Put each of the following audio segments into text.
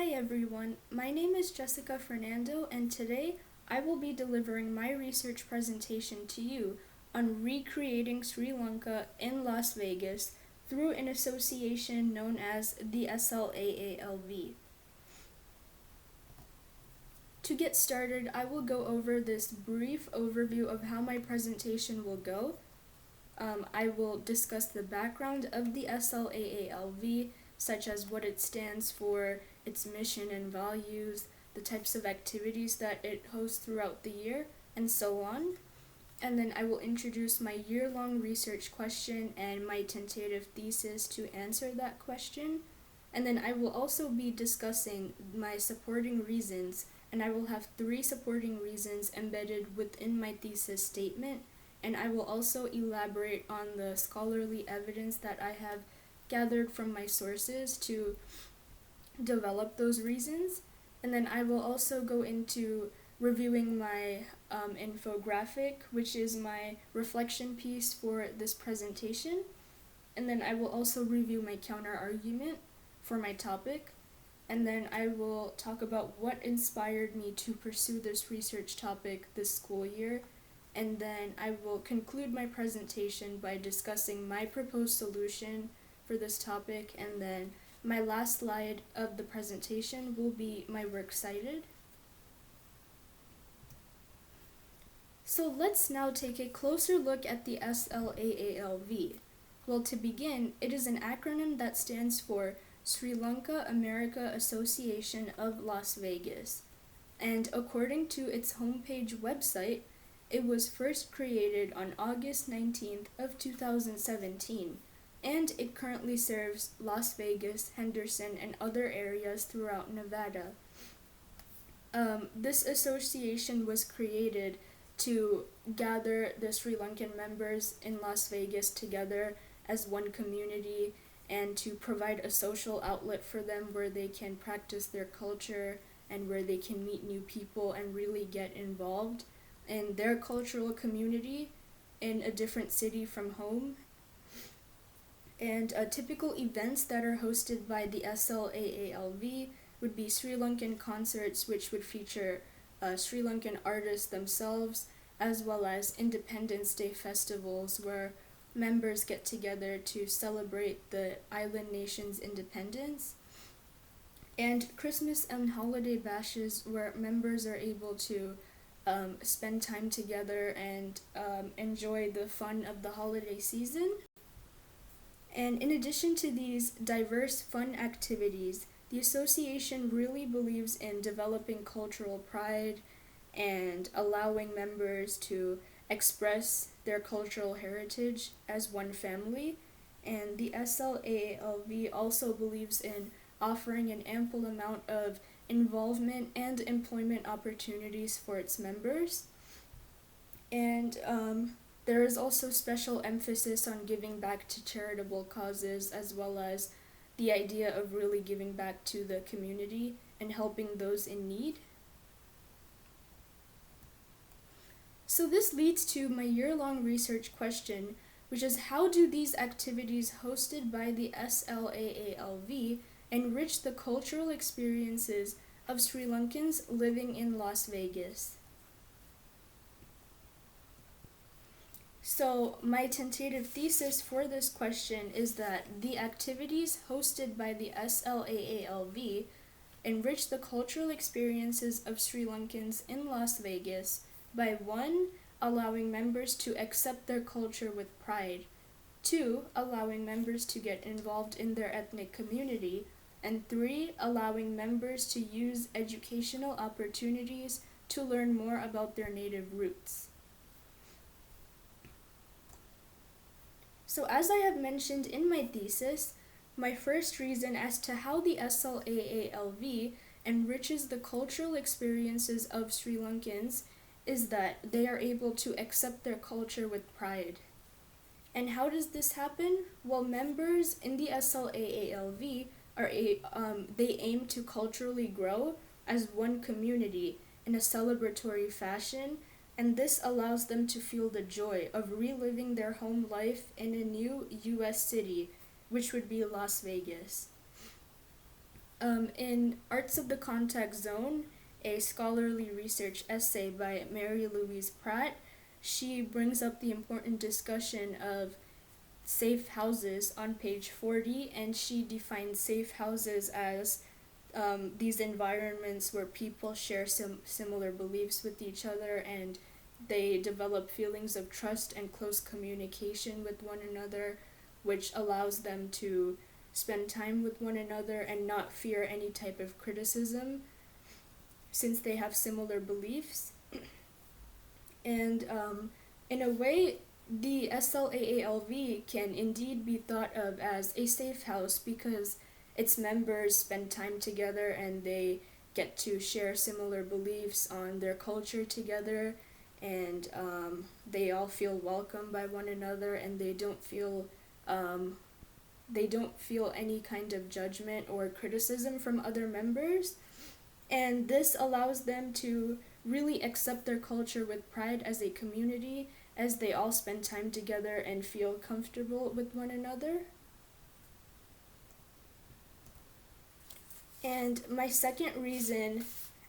Hi everyone, my name is Jessica Fernando and today I will be delivering my research presentation to you on recreating Sri Lanka in Las Vegas through an association known as the SLAALV. To get started, I will go over this brief overview of how my presentation will go. I will discuss the background of the SLAALV, such as what it stands for, its mission and values, the types of activities that it hosts throughout the year, and so on. And then I will introduce my year-long research question and my tentative thesis to answer that question. And then I will also be discussing my supporting reasons, and I will have 3 supporting reasons embedded within my thesis statement. And I will also elaborate on the scholarly evidence that I have gathered from my sources to develop those reasons. And then I will also go into reviewing my infographic, which is my reflection piece for this presentation. And then I will also review my counter-argument for my topic. And then I will talk about what inspired me to pursue this research topic this school year. And then I will conclude my presentation by discussing my proposed solution for this topic, and then my last slide of the presentation will be my works cited. So let's now take a closer look at the SLAALV. Well, to begin, it is an acronym that stands for Sri Lanka America Association of Las Vegas. And according to its homepage website, it was first created on August 19th of 2017, and it currently serves Las Vegas, Henderson, and other areas throughout Nevada. This association was created to gather the Sri Lankan members in Las Vegas together as one community and to provide a social outlet for them where they can practice their culture and where they can meet new people and really get involved in their cultural community in a different city from home. And typical events that are hosted by the SLAALV would be Sri Lankan concerts, which would feature Sri Lankan artists themselves, as well as Independence Day festivals where members get together to celebrate the island nation's independence, and Christmas and holiday bashes where members are able to spend time together and enjoy the fun of the holiday season. And in addition to these diverse fun activities, the association really believes in developing cultural pride and allowing members to express their cultural heritage as one family. And the SLAALV also believes in offering an ample amount of involvement and employment opportunities for its members. And there is also special emphasis on giving back to charitable causes, as well as the idea of really giving back to the community and helping those in need. So this leads to my year-long research question, which is how do these activities hosted by the SLAALV enrich the cultural experiences of Sri Lankans living in Las Vegas? So my tentative thesis for this question is that the activities hosted by the SLAALV enrich the cultural experiences of Sri Lankans in Las Vegas by 1. Allowing members to accept their culture with pride, 2. Allowing members to get involved in their ethnic community, and 3. Allowing members to use educational opportunities to learn more about their native roots. So as I have mentioned in my thesis, my first reason as to how the SLAALV enriches the cultural experiences of Sri Lankans is that they are able to accept their culture with pride. And how does this happen? Well, members in the SLAALV they aim to culturally grow as one community in a celebratory fashion, and this allows them to feel the joy of reliving their home life in a new U.S. city, which would be Las Vegas. In Arts of the Contact Zone, a scholarly research essay by Mary Louise Pratt, she brings up the important discussion of safe houses on page 40, and she defines safe houses as these environments where people share some similar beliefs with each other, and they develop feelings of trust and close communication with one another, which allows them to spend time with one another and not fear any type of criticism since they have similar beliefs. And in a way, the SLAALV can indeed be thought of as a safe house because its members spend time together and they get to share similar beliefs on their culture together, and they all feel welcome by one another, and they don't feel any kind of judgment or criticism from other members, and this allows them to really accept their culture with pride as a community, as they all spend time together and feel comfortable with one another. And my second reason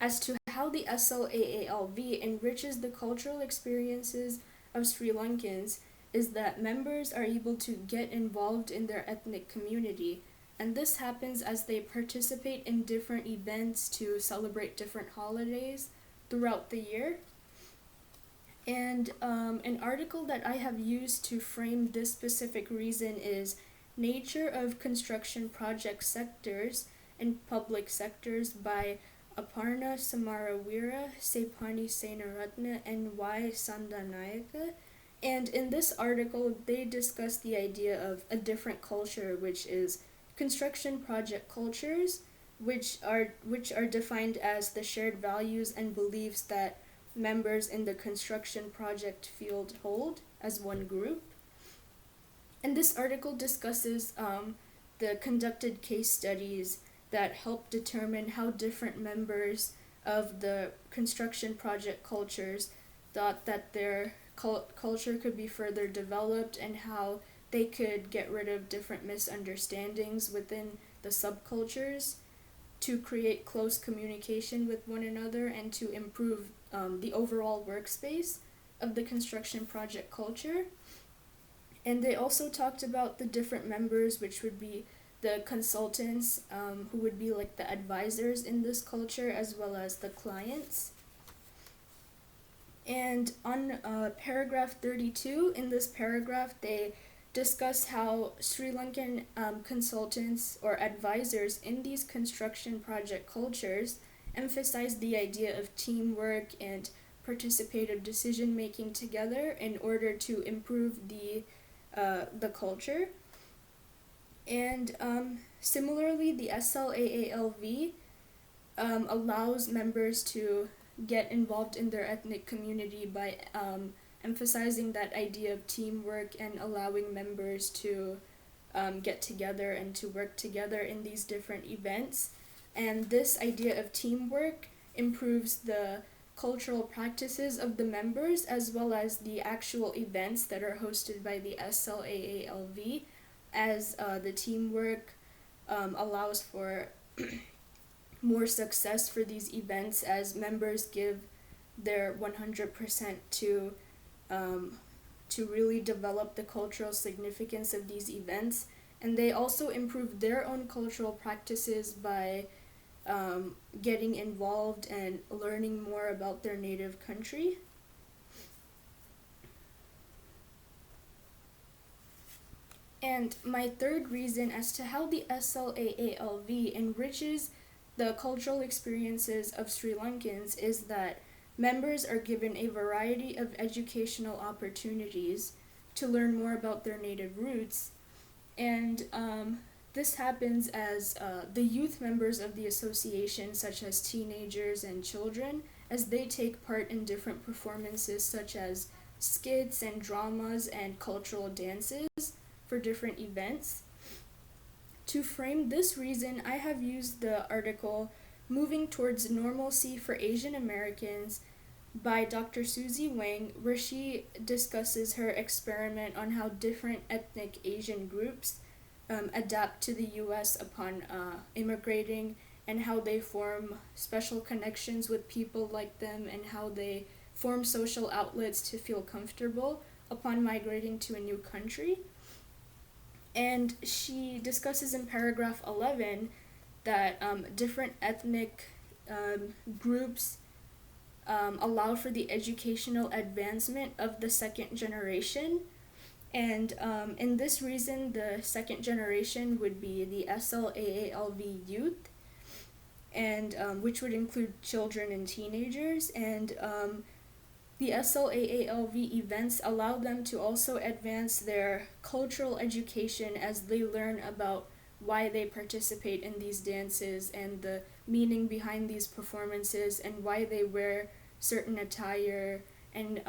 as to how the SLAALV enriches the cultural experiences of Sri Lankans is that members are able to get involved in their ethnic community, and this happens as they participate in different events to celebrate different holidays throughout the year. And an article that I have used to frame this specific reason is Nature of Construction Project Sectors and Public Sectors by Aparna Samarawira, Sepani Senaratna, and Y. Sandanayaka. And in this article, they discuss the idea of a different culture, which is construction project cultures, which are defined as the shared values and beliefs that members in the construction project field hold as one group. And this article discusses the conducted case studies that help determine how different members of the construction project cultures thought that their culture could be further developed, and how they could get rid of different misunderstandings within the subcultures to create close communication with one another and to improve the overall workspace of the construction project culture. And they also talked about the different members, which would be the consultants, who would be like the advisors in this culture, as well as the clients. And on paragraph 32, in this paragraph, they discuss how Sri Lankan consultants or advisors in these construction project cultures emphasize the idea of teamwork and participative decision making together in order to improve the culture. And similarly, the SLAALV allows members to get involved in their ethnic community by emphasizing that idea of teamwork and allowing members to get together and to work together in these different events. And this idea of teamwork improves the cultural practices of the members as well as the actual events that are hosted by the SLAALV, as the teamwork allows for more success for these events as members give their 100% to really develop the cultural significance of these events, and they also improve their own cultural practices by getting involved and learning more about their native country. And my third reason as to how the SLAALV enriches the cultural experiences of Sri Lankans is that members are given a variety of educational opportunities to learn more about their native roots, and this happens as the youth members of the association, such as teenagers and children, as they take part in different performances such as skits and dramas and cultural dances for different events. To frame this reason, I have used the article Moving Towards Normalcy for Asian Americans by Dr. Susie Wang, where she discusses her experiment on how different ethnic Asian groups adapt to the US upon immigrating, and how they form special connections with people like them, and how they form social outlets to feel comfortable upon migrating to a new country. And she discusses in paragraph 11 that different ethnic groups allow for the educational advancement of the second generation. And in this reason, the second generation would be the SLAALV youth, and which would include children and teenagers. And the SLAALV events allow them to also advance their cultural education as they learn about why they participate in these dances and the meaning behind these performances and why they wear certain attire, and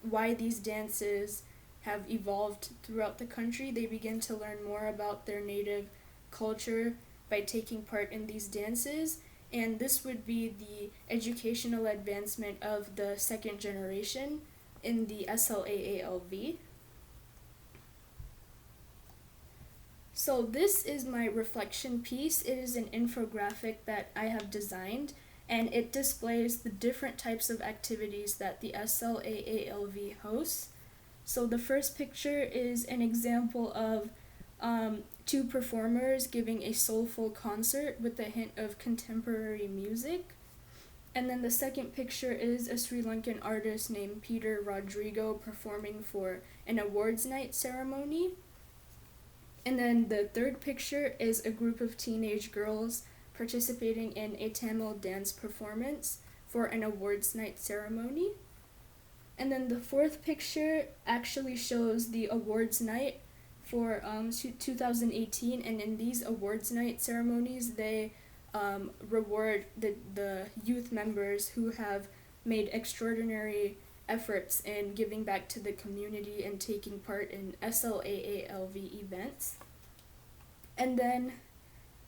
why these dances have evolved throughout the country. They begin to learn more about their native culture by taking part in these dances, and this would be the educational advancement of the second generation in the SLAALV. So this is my reflection piece. It is an infographic that I have designed, and it displays the different types of activities that the SLAALV hosts. So the first picture is an example of two performers giving a soulful concert with a hint of contemporary music. And then the second picture is a Sri Lankan artist named Peter Rodrigo performing for an awards night ceremony. And then the third picture is a group of teenage girls participating in a Tamil dance performance for an awards night ceremony. And then the fourth picture actually shows the awards night for 2018, and in these awards night ceremonies, they reward the youth members who have made extraordinary efforts in giving back to the community and taking part in SLAALV events. And then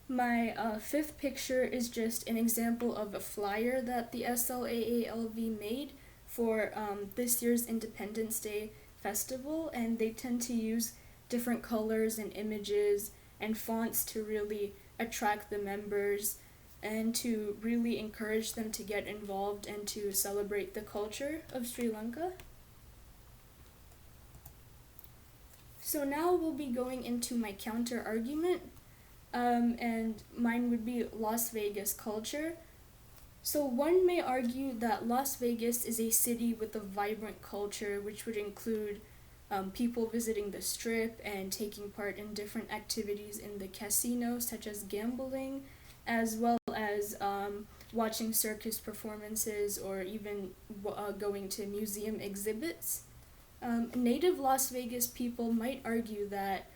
my fifth picture is just an example of a flyer that the SLAALV made for this year's Independence Day festival, and they tend to use different colors and images and fonts to really attract the members and to really encourage them to get involved and to celebrate the culture of Sri Lanka. So now we'll be going into my counter argument, and mine would be Las Vegas culture. So one may argue that Las Vegas is a city with a vibrant culture, which would include people visiting the Strip and taking part in different activities in the casino, such as gambling, as well as watching circus performances or even going to museum exhibits. Native Las Vegas people might argue that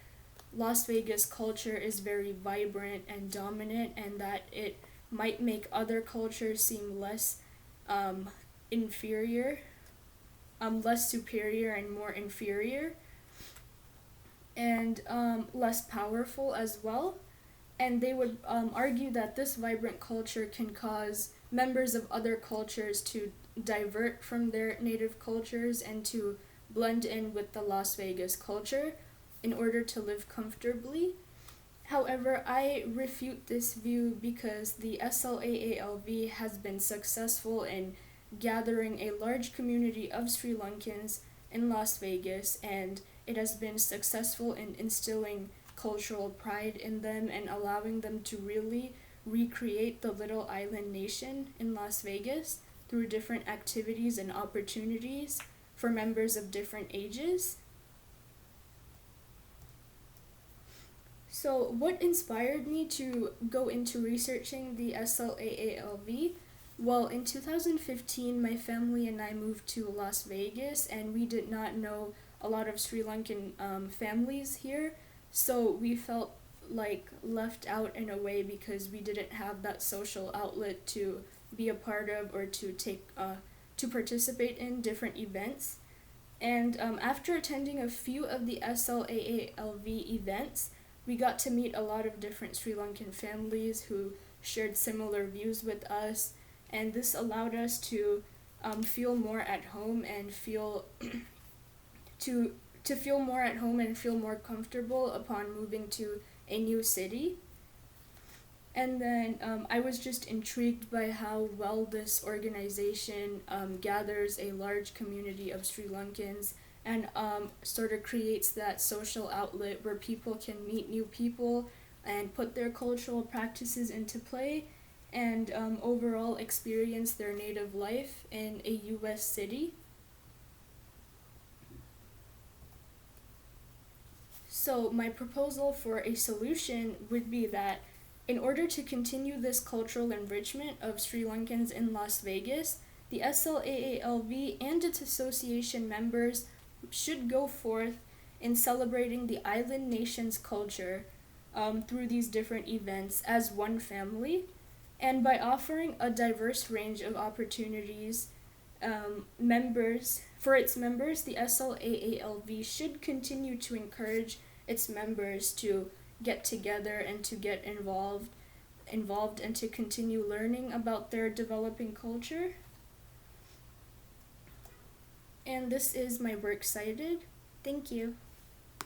Las Vegas culture is very vibrant and dominant, and that it might make other cultures seem less inferior, less superior and more inferior, and less powerful as well. And they would argue that this vibrant culture can cause members of other cultures to divert from their native cultures and to blend in with the Las Vegas culture in order to live comfortably. However, I refute this view because the SLAALV has been successful in gathering a large community of Sri Lankans in Las Vegas, and it has been successful in instilling cultural pride in them and allowing them to really recreate the little island nation in Las Vegas through different activities and opportunities for members of different ages. So what inspired me to go into researching the SLAALV? Well, in 2015, my family and I moved to Las Vegas, and we did not know a lot of Sri Lankan families here, so we felt like left out in a way because we didn't have that social outlet to be a part of or to participate in different events. And after attending a few of the SLAALV events, we got to meet a lot of different Sri Lankan families who shared similar views with us, and this allowed us to feel more at home and feel to to feel more at home and feel more comfortable upon moving to a new city. And then I was just intrigued by how well this organization gathers a large community of Sri Lankans and sort of creates that social outlet where people can meet new people and put their cultural practices into play and overall experience their native life in a U.S. city. So, my proposal for a solution would be that in order to continue this cultural enrichment of Sri Lankans in Las Vegas, the SLAALV and its association members should go forth in celebrating the island nation's culture through these different events as one family, and by offering a diverse range of opportunities. Its members, the SLAALV should continue to encourage its members to get together and to get involved and to continue learning about their developing culture. And this is my works cited. Thank you.